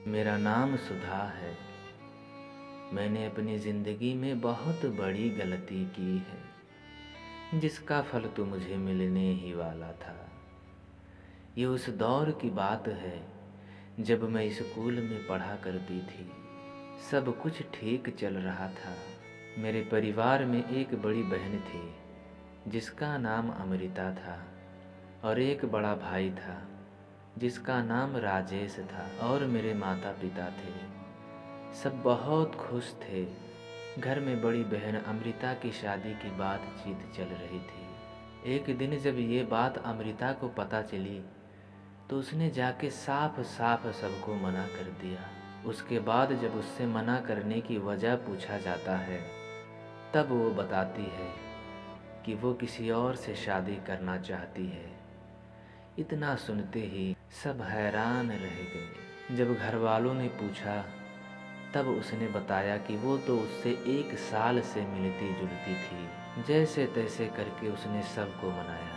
मेरा नाम सुधा है। मैंने अपनी ज़िंदगी में बहुत बड़ी गलती की है, जिसका फल तो मुझे मिलने ही वाला था। ये उस दौर की बात है जब मैं स्कूल में पढ़ा करती थी। सब कुछ ठीक चल रहा था। मेरे परिवार में एक बड़ी बहन थी जिसका नाम अमृता था, और एक बड़ा भाई था जिसका नाम राजेश था, और मेरे माता पिता थे। सब बहुत खुश थे। घर में बड़ी बहन अमृता की शादी की बातचीत चल रही थी। एक दिन जब ये बात अमृता को पता चली तो उसने जाके साफ साफ सबको मना कर दिया। उसके बाद जब उससे मना करने की वजह पूछा जाता है तब वो बताती है कि वो किसी और से शादी करना चाहती है। इतना सुनते ही सब हैरान रह गए। जब घर वालों ने पूछा तब उसने बताया कि वो तो उससे 1 साल से मिलती जुलती थी। जैसे तैसे करके उसने सबको मनाया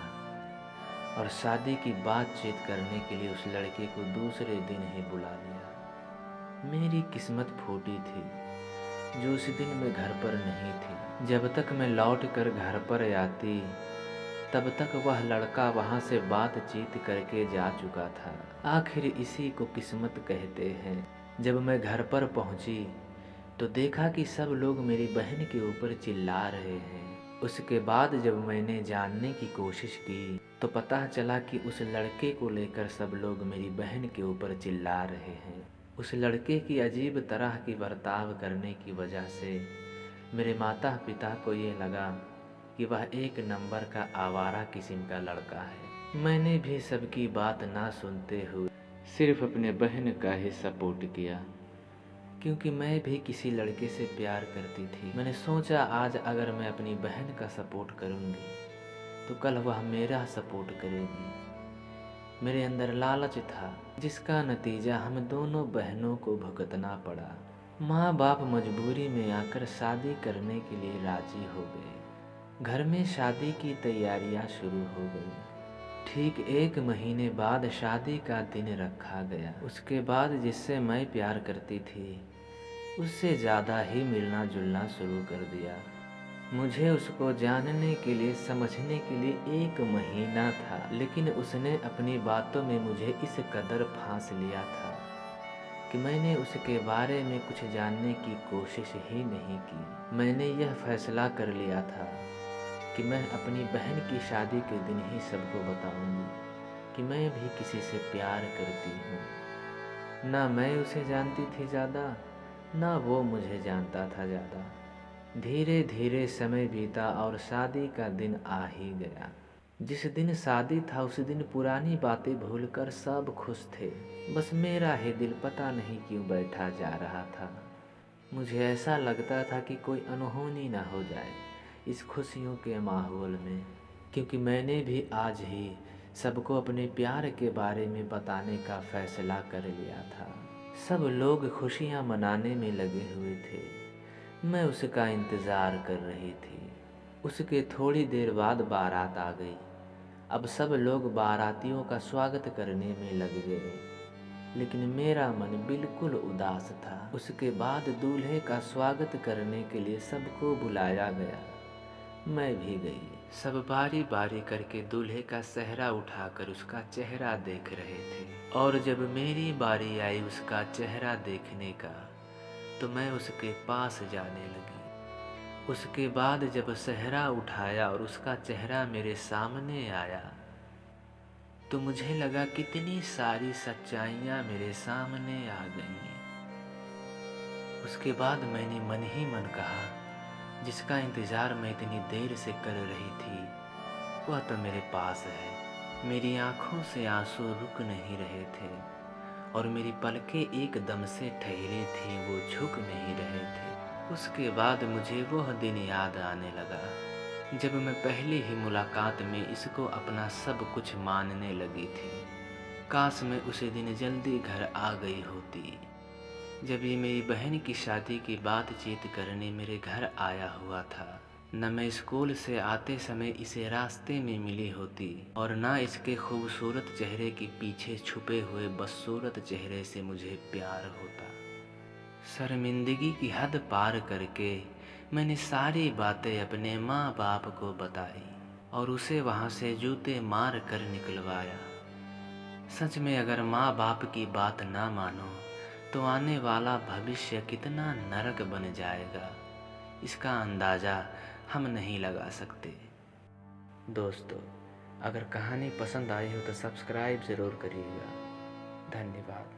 और शादी की बातचीत करने के लिए उस लड़के को दूसरे दिन ही बुला लिया। मेरी किस्मत फूटी थी जो उस दिन मैं घर पर नहीं थी। जब तक मैं लौट कर घर पर आती तब तक वह लड़का वहाँ से बातचीत करके जा चुका था। आखिर इसी को किस्मत कहते हैं। जब मैं घर पर पहुँची तो देखा कि सब लोग मेरी बहन के ऊपर चिल्ला रहे हैं। उसके बाद जब मैंने जानने की कोशिश की तो पता चला कि उस लड़के को लेकर सब लोग मेरी बहन के ऊपर चिल्ला रहे हैं। उस लड़के की अजीब तरह की बर्ताव करने की वजह से मेरे माता पिता को ये लगा कि वह एक नंबर का आवारा किस्म का लड़का है। मैंने भी सबकी बात ना सुनते हुए सिर्फ अपने बहन का ही सपोर्ट किया, क्योंकि मैं भी किसी लड़के से प्यार करती थी। मैंने सोचा आज अगर मैं अपनी बहन का सपोर्ट करूँगी तो कल वह मेरा सपोर्ट करेगी। मेरे अंदर लालच था जिसका नतीजा हम दोनों बहनों को भुगतना पड़ा। माँ बाप मजबूरी में आकर शादी करने के लिए राजी हो गए। घर में शादी की तैयारियां शुरू हो गई। ठीक 1 महीने बाद शादी का दिन रखा गया। उसके बाद जिससे मैं प्यार करती थी उससे ज़्यादा ही मिलना जुलना शुरू कर दिया। मुझे उसको जानने के लिए समझने के लिए 1 महीना था, लेकिन उसने अपनी बातों में मुझे इस कदर फांस लिया था कि मैंने उसके बारे में कुछ जानने की कोशिश ही नहीं की। मैंने यह फैसला कर लिया था कि मैं अपनी बहन की शादी के दिन ही सबको बताऊंगी कि मैं भी किसी से प्यार करती हूँ। ना मैं उसे जानती थी ज़्यादा, ना वो मुझे जानता था ज़्यादा। धीरे धीरे समय बीता और शादी का दिन आ ही गया। जिस दिन शादी था उस दिन पुरानी बातें भूलकर सब खुश थे। बस मेरा ही दिल पता नहीं क्यों बैठा जा रहा था। मुझे ऐसा लगता था कि कोई अनहोनी ना हो जाए इस खुशियों के माहौल में, क्योंकि मैंने भी आज ही सबको अपने प्यार के बारे में बताने का फैसला कर लिया था। सब लोग खुशियाँ मनाने में लगे हुए थे। मैं उसका इंतज़ार कर रही थी। उसके थोड़ी देर बाद बारात आ गई। अब सब लोग बारातियों का स्वागत करने में लग गए, लेकिन मेरा मन बिल्कुल उदास था। उसके बाद दूल्हे का स्वागत करने के लिए सबको बुलाया गया। मैं भी गई। सब बारी बारी करके दूल्हे का सेहरा उठाकर उसका चेहरा देख रहे थे, और जब मेरी बारी आई उसका चेहरा देखने का तो मैं उसके पास जाने लगी। उसके बाद जब सेहरा उठाया और उसका चेहरा मेरे सामने आया तो मुझे लगा कितनी सारी सच्चाइयाँ मेरे सामने आ गईं। उसके बाद मैंने मन ही मन कहा, जिसका इंतज़ार मैं इतनी देर से कर रही थी वह तो मेरे पास है। मेरी आँखों से आंसू रुक नहीं रहे थे और मेरी पलकें एकदम से ठहरी थी, वो झुक नहीं रहे थे। उसके बाद मुझे वह दिन याद आने लगा जब मैं पहली ही मुलाकात में इसको अपना सब कुछ मानने लगी थी। काश मैं उसे दिन जल्दी घर आ गई होती। जब ये मेरी बहन की शादी की बातचीत करने मेरे घर आया हुआ था न मैं स्कूल से आते समय इसे रास्ते में मिली होती और न इसके खूबसूरत चेहरे के पीछे छुपे हुए बदसूरत चेहरे से मुझे प्यार होता। शर्मिंदगी की हद पार करके मैंने सारी बातें अपने माँ बाप को बताई और उसे वहाँ से जूते मार कर निकलवाया। सच में अगर माँ बाप की बात ना मानो तो आने वाला भविष्य कितना नरक बन जाएगा, इसका अंदाज़ा हम नहीं लगा सकते। दोस्तों, अगर कहानी पसंद आई हो तो सब्सक्राइब ज़रूर करिएगा। धन्यवाद।